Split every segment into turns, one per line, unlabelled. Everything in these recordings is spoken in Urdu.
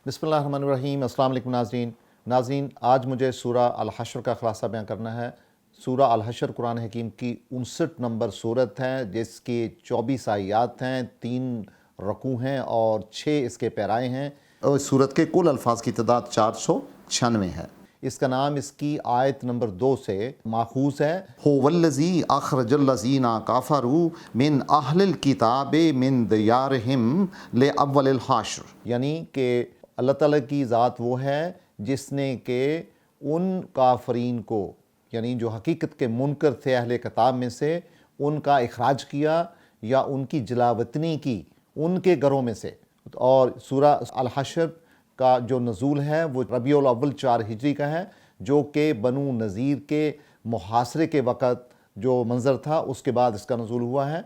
بسم اللہ الرحمن الرحیم۔ السلام علیکم ناظرین، آج مجھے سورہ الحشر کا خلاصہ بیان کرنا ہے۔ سورہ الحشر قرآن حکیم کی 59 نمبر سورت ہے، جس کی 24 آیات ہیں، 3 رکوع ہیں اور 6 اس کے پیرائے ہیں، اور سورت کے کل الفاظ کی تعداد 496 ہے۔ اس کا نام اس کی آیت نمبر 2 سے ماخوذ ہے۔ هو الذی اخرج الذین کفروا من اہل الکتاب من دیارہم لاول الحشر، یعنی کہ اللہ تعالیٰ کی ذات وہ ہے جس نے کہ ان کافرین کو، یعنی جو حقیقت کے منکر تھے اہل کتاب میں سے، ان کا اخراج کیا یا ان کی جلاوطنی کی ان کے گھروں میں سے۔ اور سورہ الحشر کا جو نزول ہے وہ ربیع الاول 4 ہجری کا ہے، جو کہ بنو نذیر کے محاصرے کے وقت جو منظر تھا اس کے بعد اس کا نزول ہوا ہے۔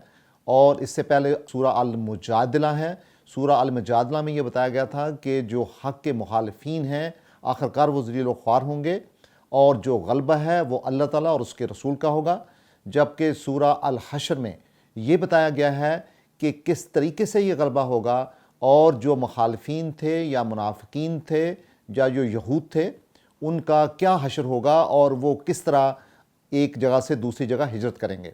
اور اس سے پہلے سورہ المجادلہ ہے۔ سورہ المجادلہ میں یہ بتایا گیا تھا کہ جو حق کے مخالفین ہیں آخرکار وہ ذلیل و خوار ہوں گے، اور جو غلبہ ہے وہ اللہ تعالیٰ اور اس کے رسول کا ہوگا۔ جبکہ سورہ الحشر میں یہ بتایا گیا ہے کہ کس طریقے سے یہ غلبہ ہوگا، اور جو مخالفین تھے یا منافقین تھے یا جو یہود تھے ان کا کیا حشر ہوگا، اور وہ کس طرح ایک جگہ سے دوسری جگہ ہجرت کریں گے۔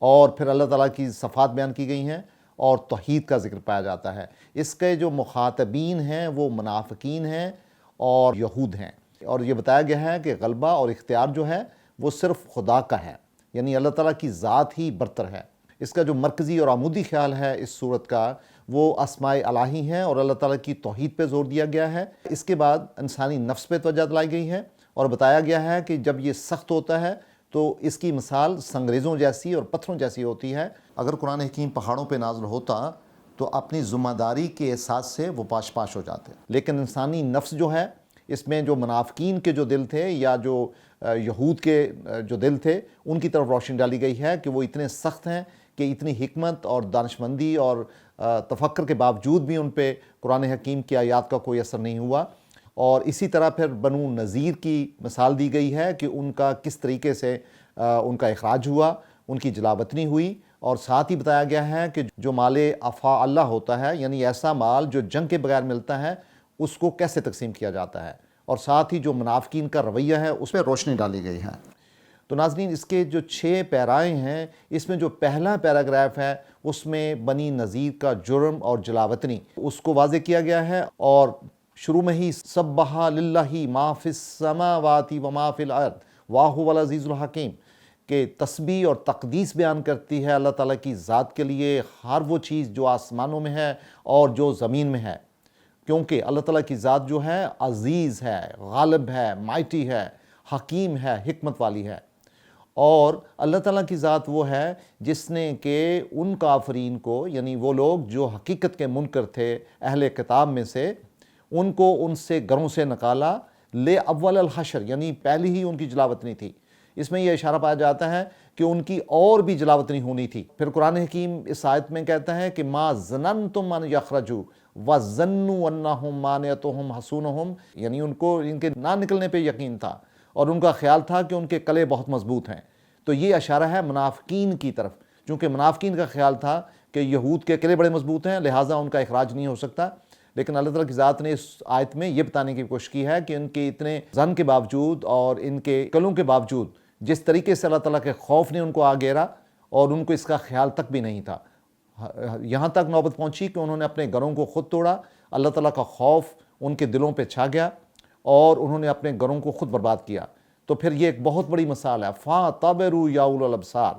اور پھر اللہ تعالیٰ کی صفات بیان کی گئی ہیں اور توحید کا ذکر پایا جاتا ہے۔ اس کے جو مخاطبین ہیں وہ منافقین ہیں اور یہود ہیں، اور یہ بتایا گیا ہے کہ غلبہ اور اختیار جو ہے وہ صرف خدا کا ہے، یعنی اللہ تعالیٰ کی ذات ہی برتر ہے۔ اس کا جو مرکزی اور عمودی خیال ہے اس صورت کا وہ اسماء الہی ہیں اور اللہ تعالیٰ کی توحید پہ زور دیا گیا ہے۔ اس کے بعد انسانی نفس پہ توجہ دلائی گئی ہے اور بتایا گیا ہے کہ جب یہ سخت ہوتا ہے تو اس کی مثال سنگریزوں جیسی اور پتھروں جیسی ہوتی ہے۔ اگر قرآن حکیم پہاڑوں پہ نازل ہوتا تو اپنی ذمہ داری کے احساس سے وہ پاش پاش ہو جاتے، لیکن انسانی نفس جو ہے اس میں جو منافقین کے جو دل تھے یا جو یہود کے جو دل تھے ان کی طرف روشنی ڈالی گئی ہے کہ وہ اتنے سخت ہیں کہ اتنی حکمت اور دانشمندی اور تفکر کے باوجود بھی ان پہ قرآن حکیم کی آیات کا کوئی اثر نہیں ہوا۔ اور اسی طرح پھر بنو نذیر کی مثال دی گئی ہے کہ ان کا کس طریقے سے ان کا اخراج ہوا، ان کی جلاوطنی ہوئی، اور ساتھ ہی بتایا گیا ہے کہ جو مال افا اللہ ہوتا ہے، یعنی ایسا مال جو جنگ کے بغیر ملتا ہے، اس کو کیسے تقسیم کیا جاتا ہے، اور ساتھ ہی جو منافقین کا رویہ ہے اس پہ روشنی ڈالی گئی ہے۔ تو ناظرین، اس کے جو 6 پیرائے ہیں، اس میں جو پہلا پیراگراف ہے اس میں بنی نذیر کا جرم اور جلاوطنی اس کو واضح کیا گیا ہے، اور شروع میں ہی سبح للہ ما فی السماوات و ما فی الارض وہو العزیز الحکیم، کہ تسبیح اور تقدیس بیان کرتی ہے اللہ تعالیٰ کی ذات کے لیے ہر وہ چیز جو آسمانوں میں ہے اور جو زمین میں ہے، کیونکہ اللہ تعالیٰ کی ذات جو ہے عزیز ہے، غالب ہے، مائٹی ہے، حکیم ہے، حکمت والی ہے۔ اور اللہ تعالیٰ کی ذات وہ ہے جس نے کہ ان کافرین کو، یعنی وہ لوگ جو حقیقت کے منکر تھے اہل کتاب میں سے، ان کو ان سے گھروں سے نکالا لے اول الحشر، یعنی پہلی ہی ان کی جلاوطنی تھی۔ اس میں یہ اشارہ پایا جاتا ہے کہ ان کی اور بھی جلاوطنی ہونی تھی۔ پھر قرآن حکیم اس آیت میں کہتا ہے کہ ما ظننتم ان یخرجوا وظنوا انہم مانعتہم حصونہم، یعنی ان کو ان کے نہ نکلنے پہ یقین تھا اور ان کا خیال تھا کہ ان کے قلعے بہت مضبوط ہیں۔ تو یہ اشارہ ہے منافقین کی طرف، چونکہ منافقین کا خیال تھا کہ یہود کے قلعے بڑے مضبوط ہیں لہٰذا ان کا اخراج نہیں ہو سکتا، لیکن اللہ تعالیٰ کی ذات نے اس آیت میں یہ بتانے کی کوشش کی ہے کہ ان کے اتنے ظن کے باوجود اور ان کے قلعوں کے باوجود جس طریقے سے اللہ تعالیٰ کے خوف نے ان کو گھیرا اور ان کو اس کا خیال تک بھی نہیں تھا، یہاں تک نوبت پہنچی کہ انہوں نے اپنے گھروں کو خود توڑا، اللہ تعالیٰ کا خوف ان کے دلوں پہ چھا گیا اور انہوں نے اپنے گھروں کو خود برباد کیا۔ تو پھر یہ ایک بہت بڑی مثال ہے، فَاعْتَبِرُوا يَا أُولِي الْأَبْصَارِ،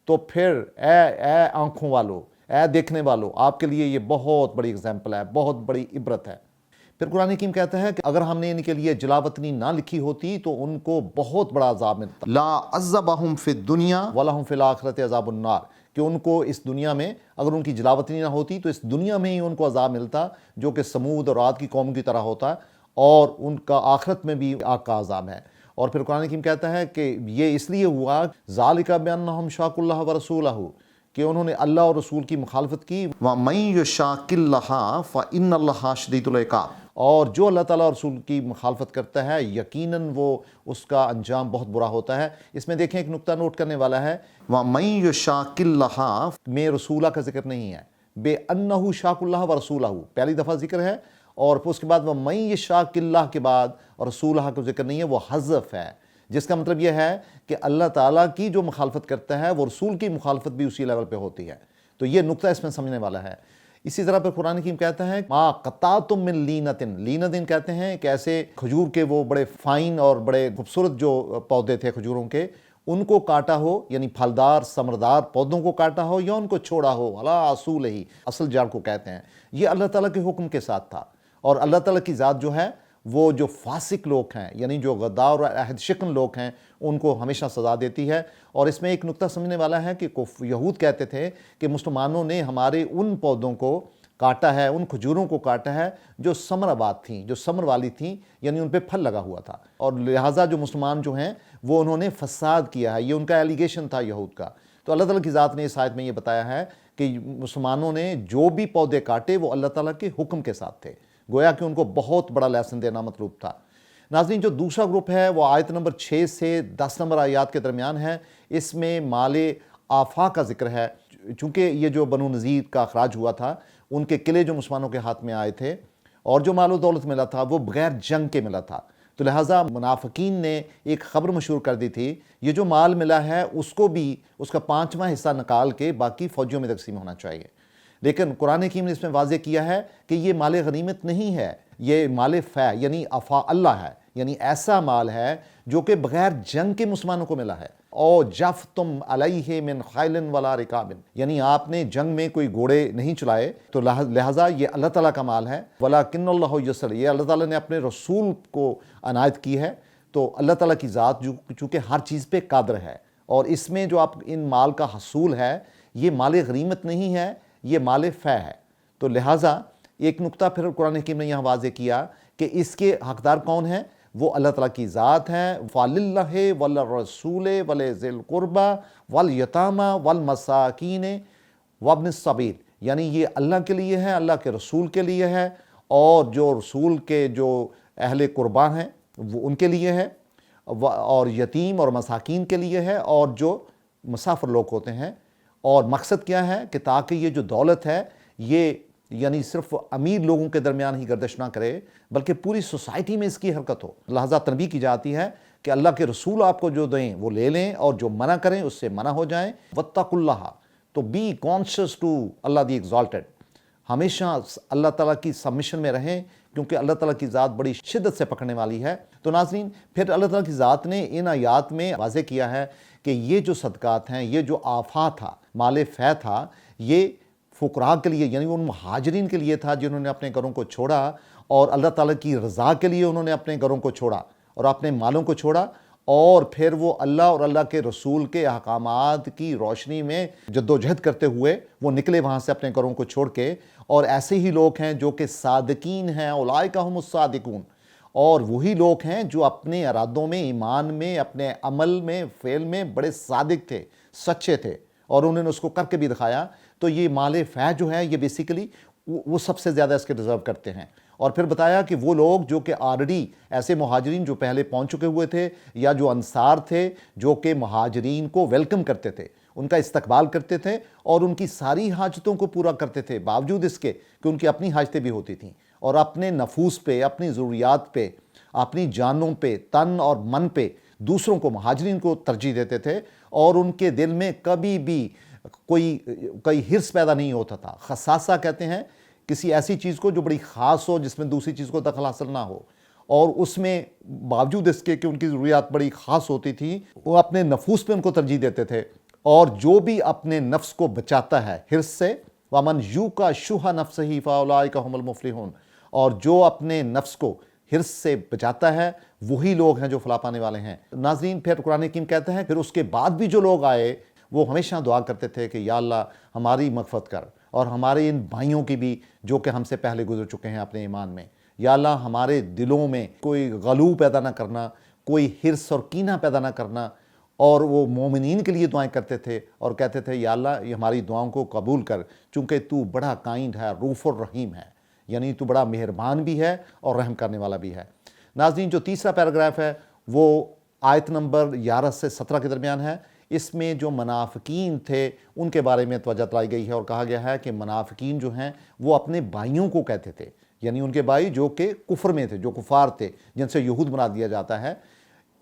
تو پھر اے آنکھوں والو، اے دیکھنے والو، آپ کے لیے یہ بہت بڑی اگزامپل ہے، بہت بڑی عبرت ہے۔ پھر قرآن حکیم کہتا ہے کہ اگر ہم نے ان کے لیے جلاوطنی نہ لکھی ہوتی تو ان کو بہت بڑا عذاب ملتا، لا عذبہم فی الدنیا ولہم فی الآخرۃ عذاب النار، کہ ان کو اس دنیا میں اگر ان کی جلاوطنی نہ ہوتی تو اس دنیا میں ہی ان کو عذاب ملتا جو کہ سمود اور عاد کی قوم کی طرح ہوتا، اور ان کا آخرت میں بھی آگ کا عذاب ہے۔ اور پھر قرآن حکیم کہتا ہے کہ یہ اس لیے ہوا ذالک بأنہم شاقوا اللہ ورسولہ، کہ انہوں نے اللہ اور رسول کی مخالفت کی، وَمَن يُشَاقِ اللَّهَ فَإِنَّ اللَّهَ شَدِيدُ الْعِقَابِ، اور جو اللہ تعالیٰ اور رسول کی مخالفت کرتا ہے یقیناً وہ اس کا انجام بہت برا ہوتا ہے۔ اس میں دیکھیں ایک نقطہ نوٹ کرنے والا ہے، وَمَن يُشَاقِ اللَّهَ میں رسولہ کا ذکر نہیں ہے، بے انہ شاق اللہ و رسولہ پہلی دفعہ ذکر ہے، اور پھر اس کے بعد وہ من یشاق اللہ کے بعد اور رسولہ کا ذکر نہیں ہے، وہ حذف ہے، جس کا مطلب یہ ہے کہ اللہ تعالیٰ کی جو مخالفت کرتا ہے وہ رسول کی مخالفت بھی اسی لیول پہ ہوتی ہے۔ تو یہ نقطہ اس میں سمجھنے والا ہے۔ اسی طرح پہ قرآن حکیم کہتا ہے ما قطعتم من لینۃ، لینۃ کہتے ہیں کہ ایسے کھجور کے وہ بڑے فائن اور بڑے خوبصورت جو پودے تھے کھجوروں کے، ان کو کاٹا ہو، یعنی پھلدار ثمردار پودوں کو کاٹا ہو یا ان کو چھوڑا ہو، علی اصولہ، اصل جڑ کو کہتے ہیں، یہ اللہ تعالیٰ کے حکم کے ساتھ تھا۔ اور اللہ تعالیٰ کی ذات جو ہے وہ جو فاسق لوگ ہیں، یعنی جو غدار اور عہد شکن لوگ ہیں، ان کو ہمیشہ سزا دیتی ہے۔ اور اس میں ایک نقطہ سمجھنے والا ہے کہ یہود کہتے تھے کہ مسلمانوں نے ہمارے ان پودوں کو کاٹا ہے، ان کھجوروں کو کاٹا ہے جو ثمر آباد تھیں، جو ثمر والی تھیں، یعنی ان پہ پھل لگا ہوا تھا، اور لہٰذا جو مسلمان جو ہیں وہ انہوں نے فساد کیا ہے، یہ ان کا ایلیگیشن تھا یہود کا۔ تو اللہ تعالیٰ کی ذات نے اس آیت میں یہ بتایا ہے کہ مسلمانوں نے جو بھی پودے کاٹے وہ اللہ تعالیٰ کے حکم کے ساتھ تھے، گویا کہ ان کو بہت بڑا لیسن دینا مطلوب تھا۔ ناظرین، جو دوسرا گروپ ہے وہ آیت نمبر 6 سے 10 نمبر آیات کے درمیان ہے۔ اس میں مال آفا کا ذکر ہے، چونکہ یہ جو بنو نذیر کا اخراج ہوا تھا، ان کے قلعے جو مسلمانوں کے ہاتھ میں آئے تھے اور جو مال و دولت ملا تھا وہ بغیر جنگ کے ملا تھا، تو لہٰذا منافقین نے ایک خبر مشہور کر دی تھی، یہ جو مال ملا ہے اس کو بھی اس کا 5واں حصہ نکال کے باقی فوجیوں میں تقسیم ہونا چاہیے۔ لیکن قرآن حکیم نے اس میں واضح کیا ہے کہ یہ مال غنیمت نہیں ہے، یہ مال فے یعنی افا اللہ ہے، یعنی ایسا مال ہے جو کہ بغیر جنگ کے مسلمانوں کو ملا ہے۔ او جفتم علیہ من خیل ولا رکاب، یعنی آپ نے جنگ میں کوئی گھوڑے نہیں چلائے، تو لہٰذا یہ اللہ تعالیٰ کا مال ہے۔ ولاکن اللہ یسر، یہ اللہ تعالیٰ نے اپنے رسول کو عنایت کی ہے۔ تو اللہ تعالیٰ کی ذات چونکہ ہر چیز پہ قادر ہے، اور اس میں جو آپ ان مال کا حصول ہے یہ مال غنیمت نہیں ہے، یہ مال فے ہے۔ تو لہٰذا ایک نقطہ پھر قرآن حکیم نے یہاں واضح کیا کہ اس کے حقدار کون ہیں، وہ اللہ تعالیٰ کی ذات ہیں۔ فَلِلَّهِ وَلِلرَّسُولِ وَلِذِي الْقُرْبَى وَالْيَتَامَى وَالْمَسَاكِينِ وَابْنِ السَّبِيلِ، یعنی یہ اللہ کے لیے ہے، اللہ کے رسول کے لیے ہے، اور جو رسول کے جو اہل قربا ہیں وہ ان کے لیے ہے، اور یتیم اور مساکین کے لیے ہے، اور جو مسافر لوگ ہوتے ہیں۔ اور مقصد کیا ہے کہ تاکہ یہ جو دولت ہے یہ یعنی صرف امیر لوگوں کے درمیان ہی گردش نہ کرے بلکہ پوری سوسائٹی میں اس کی حرکت ہو۔ لہٰذا تنبیہ کی جاتی ہے کہ اللہ کے رسول آپ کو جو دیں وہ لے لیں، اور جو منع کریں اس سے منع ہو جائیں۔ وَاتَّقُوا اللَّهَ، تو be conscious to Allah the exalted, ہمیشہ اللہ تعالیٰ کی سبمیشن میں رہیں، کیونکہ اللہ تعالیٰ کی ذات بڑی شدت سے پکڑنے والی ہے۔ تو ناظرین، پھر اللہ تعالیٰ کی ذات نے ان آیات میں واضح کیا ہے کہ یہ جو صدقات ہیں، یہ جو آفا تھا، مال فے تھا، یہ فقراء کے لیے یعنی ان مہاجرین کے لیے تھا جنہوں نے اپنے گھروں کو چھوڑا، اور اللہ تعالیٰ کی رضا کے لیے انہوں نے اپنے گھروں کو چھوڑا اور اپنے مالوں کو چھوڑا، اور پھر وہ اللہ اور اللہ کے رسول کے احکامات کی روشنی میں جدوجہد کرتے ہوئے وہ نکلے وہاں سے اپنے گھروں کو چھوڑ کے۔ اور ایسے ہی لوگ ہیں جو کہ صادقین ہیں، اولئک ھم الصادقون، اور وہی لوگ ہیں جو اپنے ارادوں میں، ایمان میں، اپنے عمل میں، فعل میں بڑے صادق تھے، سچے تھے، اور انہوں نے اس کو کر کے بھی دکھایا۔ تو یہ مال فے جو ہے یہ بیسیکلی وہ سب سے زیادہ اس کے ڈیزرو کرتے ہیں۔ اور پھر بتایا کہ وہ لوگ جو کہ آلریڈی ایسے مہاجرین جو پہلے پہنچ چکے ہوئے تھے، یا جو انصار تھے جو کہ مہاجرین کو ویلکم کرتے تھے، ان کا استقبال کرتے تھے، اور ان کی ساری حاجتوں کو پورا کرتے تھے، باوجود اس کے کہ ان کی اپنی حاجتیں بھی ہوتی تھیں، اور اپنے نفوس پہ، اپنی ضروریات پہ، اپنی جانوں پہ، تن اور من پہ دوسروں کو، مہاجرین کو ترجیح دیتے تھے، اور ان کے دل میں کبھی بھی کوئی حرص پیدا نہیں ہوتا تھا۔ خصاصہ کہتے ہیں کسی ایسی چیز کو جو بڑی خاص ہو، جس میں دوسری چیز کو دخل حاصل نہ ہو، اور اس میں باوجود اس کے کہ ان کی ضروریات بڑی خاص ہوتی تھی، وہ اپنے نفوس پہ ان کو ترجیح دیتے تھے۔ اور جو بھی اپنے نفس کو بچاتا ہے حرص سے، وَمَنْ يُوقَ شُحَّ نَفْسِهِ فَأُولَٰئِكَ هُمُ الْمُفْلِحُونَ، اور جو اپنے نفس کو حرص سے بچاتا ہے وہی لوگ ہیں جو فلاح پانے والے ہیں۔ ناظرین، پھر قرآن حکیم کہتا ہے پھر اس کے بعد بھی جو لوگ آئے وہ ہمیشہ دعا کرتے تھے کہ یا اللہ ہماری مغفرت کر، اور ہمارے ان بھائیوں کی بھی جو کہ ہم سے پہلے گزر چکے ہیں اپنے ایمان میں۔ یا اللہ ہمارے دلوں میں کوئی غلو پیدا نہ کرنا، کوئی حرص اور کینہ پیدا نہ کرنا۔ اور وہ مومنین کے لیے دعائیں کرتے تھے اور کہتے تھے یا اللہ یہ ہماری دعاؤں کو قبول کر، چونکہ تو بڑا کائنڈ ہے، رؤوف الرحیم ہے، یعنی تو بڑا مہربان بھی ہے اور رحم کرنے والا بھی ہے۔ ناظرین، جو تیسرا پیراگراف ہے وہ آیت نمبر 11 سے 17 کے درمیان ہے۔ اس میں جو منافقین تھے ان کے بارے میں توجہ دلائی گئی ہے، اور کہا گیا ہے کہ منافقین جو ہیں وہ اپنے بھائیوں کو کہتے تھے یعنی ان کے بھائی جو کہ کفر میں تھے، جو کفار تھے، جن سے یہود مراد دیا جاتا ہے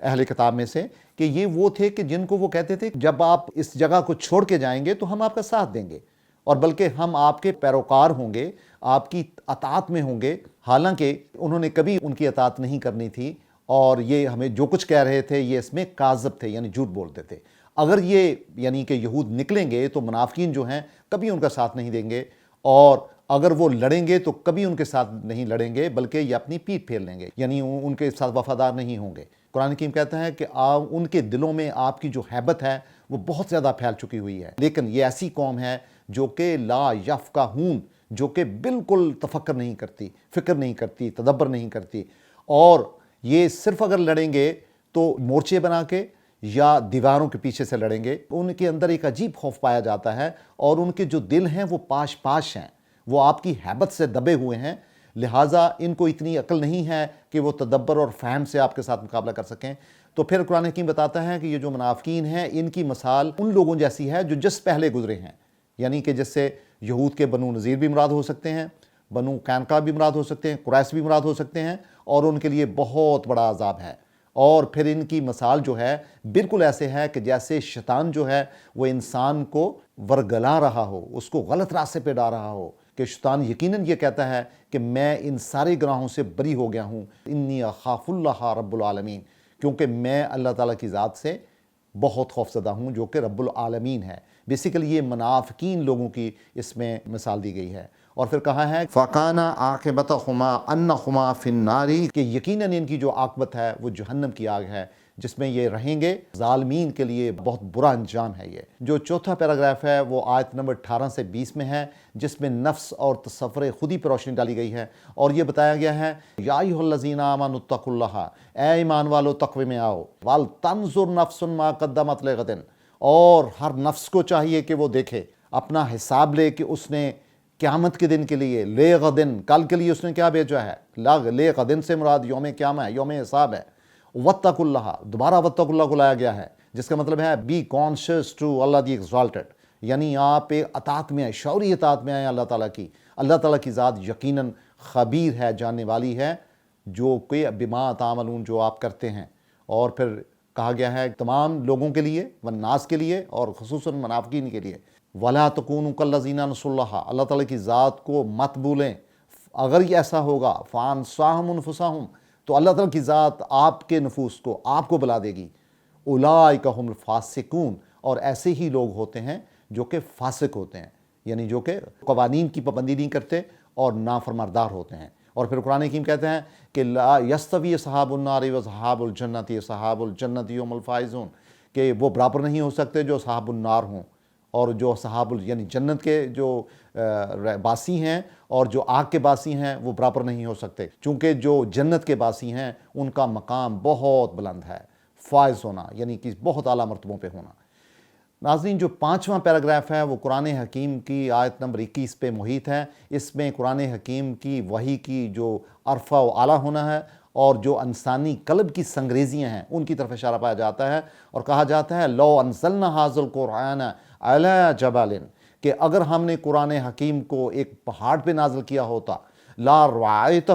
اہل کتاب میں سے، کہ یہ وہ تھے کہ جن کو وہ کہتے تھے جب آپ اس جگہ کو چھوڑ کے جائیں گے تو ہم آپ کا ساتھ دیں گے، اور بلکہ ہم آپ کے پیروکار ہوں گے، آپ کی اطاعت میں ہوں گے۔ حالانکہ انہوں نے کبھی ان کی اطاعت نہیں کرنی تھی، اور یہ ہمیں جو کچھ کہہ رہے تھے یہ اس میں کاذب تھے، یعنی جھوٹ بولتے تھے۔ اگر یہ یعنی کہ یہود نکلیں گے تو منافقین جو ہیں کبھی ان کا ساتھ نہیں دیں گے، اور اگر وہ لڑیں گے تو کبھی ان کے ساتھ نہیں لڑیں گے، بلکہ یہ اپنی پیٹھ پھیر لیں گے، یعنی ان کے ساتھ وفادار نہیں ہوں گے۔ قرآن حکیم کہتا ہے کہ ان کے دلوں میں آپ کی جو ہیبت ہے وہ بہت زیادہ پھیل چکی ہوئی ہے، لیکن یہ ایسی قوم ہے جو کہ لا یفقہون، جو کہ بالکل تفکر نہیں کرتی، فکر نہیں کرتی، تدبر نہیں کرتی، اور یہ صرف اگر لڑیں گے تو مورچے بنا کے یا دیواروں کے پیچھے سے لڑیں گے۔ ان کے اندر ایک عجیب خوف پایا جاتا ہے، اور ان کے جو دل ہیں وہ پاش پاش ہیں، وہ آپ کی ہیبت سے دبے ہوئے ہیں، لہٰذا ان کو اتنی عقل نہیں ہے کہ وہ تدبر اور فہم سے آپ کے ساتھ مقابلہ کر سکیں۔ تو پھر قرآن حکیم بتاتا ہے کہ یہ جو منافقین ہیں ان کی مثال ان لوگوں جیسی ہے جو جس پہلے گزرے ہیں، یعنی کہ جس سے یہود کے بنو نذیر بھی مراد ہو سکتے ہیں، بنو قینقاع بھی مراد ہو سکتے ہیں، قریش بھی مراد ہو سکتے ہیں، اور ان کے لیے بہت بڑا عذاب ہے۔ اور پھر ان کی مثال جو ہے بالکل ایسے ہے کہ جیسے شیطان جو ہے وہ انسان کو ورگلا رہا ہو، اس کو غلط راستے پہ ڈال رہا ہو، کہ شیطان یقیناً یہ کہتا ہے کہ میں ان سارے گناہوں سے بری ہو گیا ہوں، انی اخاف اللہ رب العالمین، کیونکہ میں اللہ تعالیٰ کی ذات سے بہت خوفزدہ ہوں جو کہ رب العالمین ہے۔ بیسیکلی یہ منافقین لوگوں کی اس میں مثال دی گئی ہے، اور پھر کہا ہے فَقَانَ عَاقِبَتَهُمَا أَنَّهُمَا فِي النَّارِ، کہ یقیناً ان کی جو عاقبت ہے وہ جہنم کی آگ ہے جس میں یہ رہیں گے، ظالمین کے لیے بہت برا انجام ہے۔ یہ جو چوتھا پیراگراف ہے وہ آیت نمبر 18 سے 20 میں ہے، جس میں نفس اور تصور خودی پر روشنی ڈالی گئی ہے، اور یہ بتایا گیا ہے یا ایھا الذین آمنوا اتقوا اللہ، اے ایمان والو تقوی میں آؤ، وَلْتَنظُرْ نَفْسٌ مَا قَدَّمَتْ لِغَدٍ، اور ہر نفس کو چاہیے کہ وہ دیکھے، اپنا حساب لے کہ اس نے قیامت کے دن کے لیے، لے غدن، کل کے لیے اس نے کیا بھیجا ہے۔ لے غدن سے مراد یوم قیامہ ہے، یوم حساب ہے۔ وَاتَّقُوا اللَّهَ، دوبارہ وَاتَّقُوا اللَّهَ کو لایا گیا ہے، جس کا مطلب ہے be conscious to Allah the exalted, یعنی آپ اطاعت میں آئیں، شعوری اطاعت میں آئیں اللہ تعالیٰ کی۔ اللہ تعالیٰ کی ذات یقیناً خبیر ہے، جاننے والی ہے، جو کہ بما تعملون، جو آپ کرتے ہیں۔ اور پھر کہا گیا ہے تمام لوگوں کے لیے، والناس کے لیے، اور خصوصاً منافقین کے لیے، وَلَا تَكُونُوا كَالَّذِينَ نَسُوا اللَّهَ، اللہ تعالیٰ کی ذات کو مت بھولیں۔ اگر یہ ایسا ہوگا فَأَنسَاهُمْ أَنفُسَهُمْ، تو اللہ تعالیٰ کی ذات آپ کے نفوس کو آپ کو بلا دے گی۔ اولئک هم الفاسقون، اور ایسے ہی لوگ ہوتے ہیں جو کہ فاسق ہوتے ہیں، یعنی جو کہ قوانین کی پابندی نہیں کرتے اور نافرماندار ہوتے ہیں۔ اور پھر قرآن حکیم کہتے ہیں کہ لا یستوی اصحاب النار واصحاب الجنت، اصحاب الجنت هم الفائزون، کہ وہ برابر نہیں ہو سکتے جو اصحاب النار ہوں اور جو اصحاب یعنی جنت کے جو باسی ہیں اور جو آگ کے باسی ہیں وہ برابر نہیں ہو سکتے، چونکہ جو جنت کے باسی ہیں ان کا مقام بہت بلند ہے، فائز ہونا یعنی کہ بہت اعلیٰ مرتبوں پہ ہونا۔ ناظرین، جو پانچواں پیراگراف ہے وہ قرآن حکیم کی آیت نمبر 21 پہ محیط ہے۔ اس میں قرآن حکیم کی وحی کی جو عرفہ و اعلیٰ ہونا ہے اور جو انسانی قلب کی سنگریزیاں ہیں ان کی طرف اشارہ پایا جاتا ہے، اور کہا جاتا ہے لو انزلنا ھذا القرآن علی جبل، کہ اگر ہم نے قرآن حکیم کو ایک پہاڑ پہ نازل کیا ہوتا، لا رأیتہ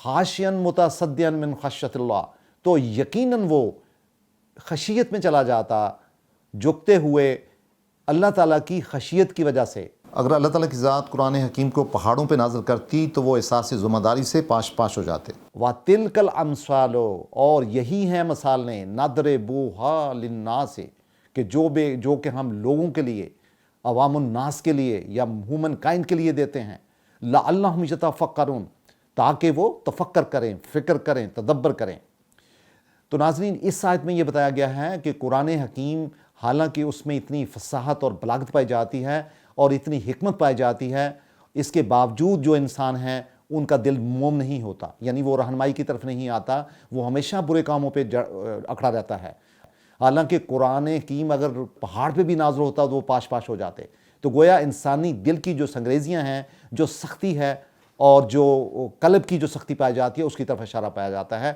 خاشعا متصدعا من خشیۃ اللہ، تو یقیناً وہ خشیت میں چلا جاتا، جھکتے ہوئے اللہ تعالیٰ کی خشیت کی وجہ سے۔ اگر اللہ تعالیٰ کی ذات قرآن حکیم کو پہاڑوں پہ نازل کرتی تو وہ احساس ذمہ داری سے پاش پاش ہو جاتے۔ وَتِلْكَ الْأَمْثَالُ، اور یہی ہیں مثالیں، نَضْرِبُوهَا لِلنَّاسِ، کہ جو کہ ہم لوگوں کے لیے، عوام الناس کے لیے یا ہیومن کائنڈ کے لیے دیتے ہیں، لَعَلَّهُمْ يَتَفَكَّرُونَ، تاکہ وہ تفکر کریں، فکر کریں، تدبر کریں۔ تو ناظرین، اس آیت میں یہ بتایا گیا ہے کہ قرآن حکیم حالانکہ اس میں اتنی فصاحت اور بلاغت پائی جاتی ہے اور اتنی حکمت پائی جاتی ہے، اس کے باوجود جو انسان ہیں ان کا دل موم نہیں ہوتا، یعنی وہ رہنمائی کی طرف نہیں آتا، وہ ہمیشہ برے کاموں پہ اکڑا رہتا ہے۔ حالانکہ قرآن حکیم اگر پہاڑ پہ بھی نازل ہوتا تو وہ پاش پاش ہو جاتے۔ تو گویا انسانی دل کی جو سنگریزیاں ہیں، جو سختی ہے اور جو قلب کی جو سختی پائی جاتی ہے، اس کی طرف اشارہ پایا جاتا ہے۔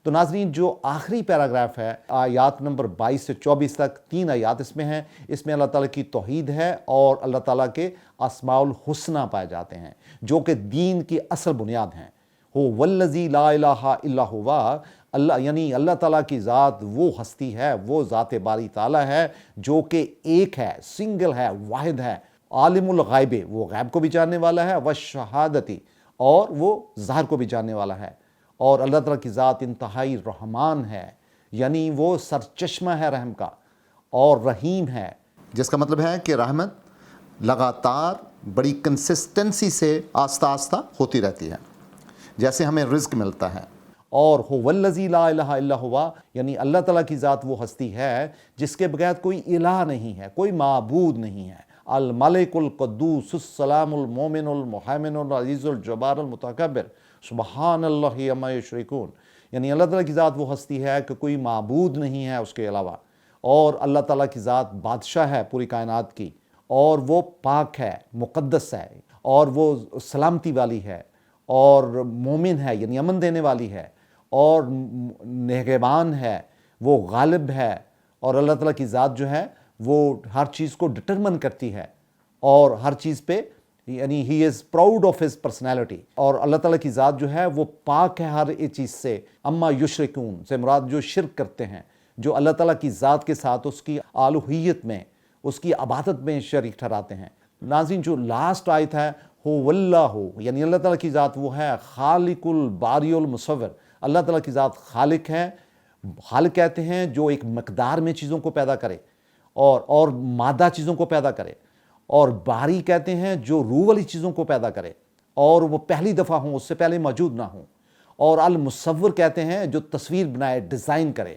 تو ناظرین جو آخری پیراگراف ہے آیات نمبر 22 سے 24 تک 3 آیات اس میں ہیں، اس میں اللہ تعالیٰ کی توحید ہے اور اللہ تعالیٰ کے اسماء الحسنہ پائے جاتے ہیں جو کہ دین کی اصل بنیاد ہیں۔ ہو والذی لا الہ الا ہوا، اللہ یعنی اللہ تعالیٰ کی ذات وہ ہستی ہے، وہ ذات باری تعالیٰ ہے جو کہ ایک ہے، سنگل ہے، واحد ہے، عالم الغیب، وہ غیب کو بھی جاننے والا ہے، والشہادتی، اور وہ ظاہر کو بھی جاننے والا ہے، اور اللہ تعالیٰ کی ذات انتہائی رحمان ہے، یعنی وہ سرچشمہ ہے رحم کا اور رحیم ہے، جس کا مطلب ہے کہ رحمت لگاتار بڑی کنسسٹنسی سے آہستہ آہستہ ہوتی رہتی ہے، جیسے ہمیں رزق ملتا ہے۔ اور ہو والذی لا الہ الا ہوا، یعنی اللہ تعالیٰ کی ذات وہ ہستی ہے جس کے بغیر کوئی الہ نہیں ہے، کوئی معبود نہیں ہے۔ الملک القدوس السلام المومن المہیمن العزیز الجبار المتکبر سبحان اللہ عما یشرکون، یعنی اللہ تعالیٰ کی ذات وہ ہستی ہے کہ کوئی معبود نہیں ہے اس کے علاوہ، اور اللہ تعالیٰ کی ذات بادشاہ ہے پوری کائنات کی، اور وہ پاک ہے، مقدس ہے، اور وہ سلامتی والی ہے، اور مومن ہے یعنی امن دینے والی ہے، اور نگہبان ہے، وہ غالب ہے، اور اللہ تعالیٰ کی ذات جو ہے وہ ہر چیز کو ڈٹرمن کرتی ہے اور ہر چیز پہ یعنی ہی از پراؤڈ آف ہز پرسنالٹی، اور اللہ تعالیٰ کی ذات جو ہے وہ پاک ہے ہر ایک چیز سے۔ اما یشرکون سے مراد جو شرک کرتے ہیں، جو اللہ تعالیٰ کی ذات کے ساتھ اس کی الوہیت میں، اس کی عبادت میں شریک ٹھہراتے ہیں۔ ناظرین جو لاسٹ آیت ہے ہو واللہ، یعنی اللہ تعالیٰ کی ذات وہ ہے خالق الباری المصور، اللہ تعالیٰ کی ذات خالق ہے۔ خالق کہتے ہیں جو ایک مقدار میں چیزوں کو پیدا کرے اور مادہ چیزوں کو پیدا کرے، اور باری کہتے ہیں جو روح والی چیزوں کو پیدا کرے اور وہ پہلی دفعہ ہوں، اس سے پہلے موجود نہ ہوں، اور المصور کہتے ہیں جو تصویر بنائے، ڈیزائن کرے۔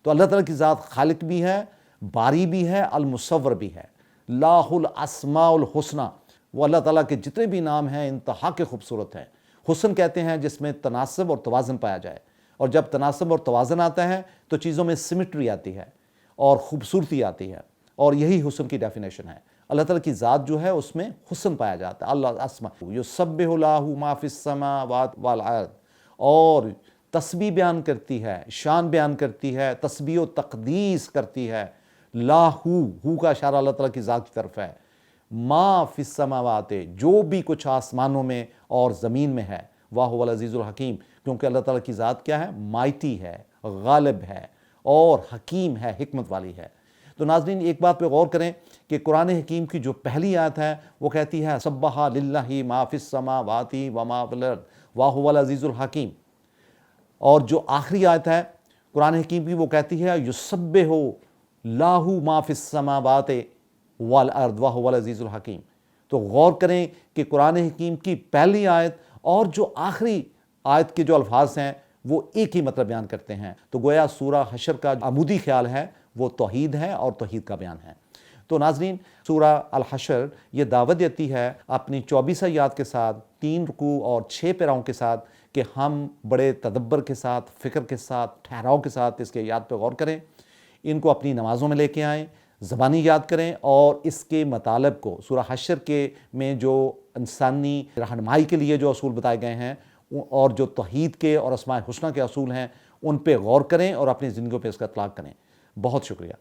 تو اللہ تعالیٰ کی ذات خالق بھی ہے، باری بھی ہے، المصور بھی ہے۔ لاہ الاسماء الحسنہ، وہ اللہ تعالیٰ کے جتنے بھی نام ہیں انتہا کے خوبصورت ہیں۔ حسن کہتے ہیں جس میں تناسب اور توازن پایا جائے، اور جب تناسب اور توازن آتا ہے تو چیزوں میں سمٹری آتی ہے اور خوبصورتی آتی ہے، اور یہی حسن کی ڈیفینیشن ہے۔ اللہ تعالیٰ کی ذات جو ہے اس میں حسن پایا جاتا ہے۔ اللہ اسماء یسبح لہ ما فی السماوات والارض، اور تسبیح بیان کرتی ہے، شان بیان کرتی ہے، تسبیح و تقدیس کرتی ہے۔ ہو کا اشارہ اللہ تعالیٰ کی ذات کی طرف ہے۔ ما فی السماوات، جو بھی کچھ آسمانوں میں اور زمین میں ہے، واہ العزیز الحکیم، کیونکہ اللہ تعالیٰ کی ذات کیا ہے؟ مائٹی ہے، غالب ہے، اور حکیم ہے، حکمت والی ہے۔ تو ناظرین ایک بات پہ غور کریں کہ قرآن حکیم کی جو پہلی آیت ہے وہ کہتی ہے سبح للہ ما فی السماوات وما فی الارض وہو العزیز الحکیم، اور جو آخری آیت ہے قرآن حکیم کی وہ کہتی ہے یسبح لہ ما فی السماوات والارض وہو العزیز الحکیم۔ تو غور کریں کہ قرآن حکیم کی پہلی آیت اور جو آخری آیت کے جو الفاظ ہیں وہ ایک ہی مطلب بیان کرتے ہیں۔ تو گویا سورہ حشر کا عمودی خیال ہے وہ توحید ہے اور توحید کا بیان ہے۔ تو ناظرین سورہ الحشر یہ دعوت دیتی ہے اپنی 24 آیات کے ساتھ، 3 رکوع اور 6 پیراؤں کے ساتھ، کہ ہم بڑے تدبر کے ساتھ، فکر کے ساتھ، ٹھہراؤ کے ساتھ اس کے یاد پہ غور کریں، ان کو اپنی نمازوں میں لے کے آئیں، زبانی یاد کریں، اور اس کے مطالب کو سورہ حشر کے میں جو انسانی رہنمائی کے لیے جو اصول بتائے گئے ہیں اور جو توحید کے اور اسماء الحسنہ کے اصول ہیں ان پہ غور کریں اور اپنی زندگیوں پہ اس کا اطلاق کریں۔ بہت شکریہ۔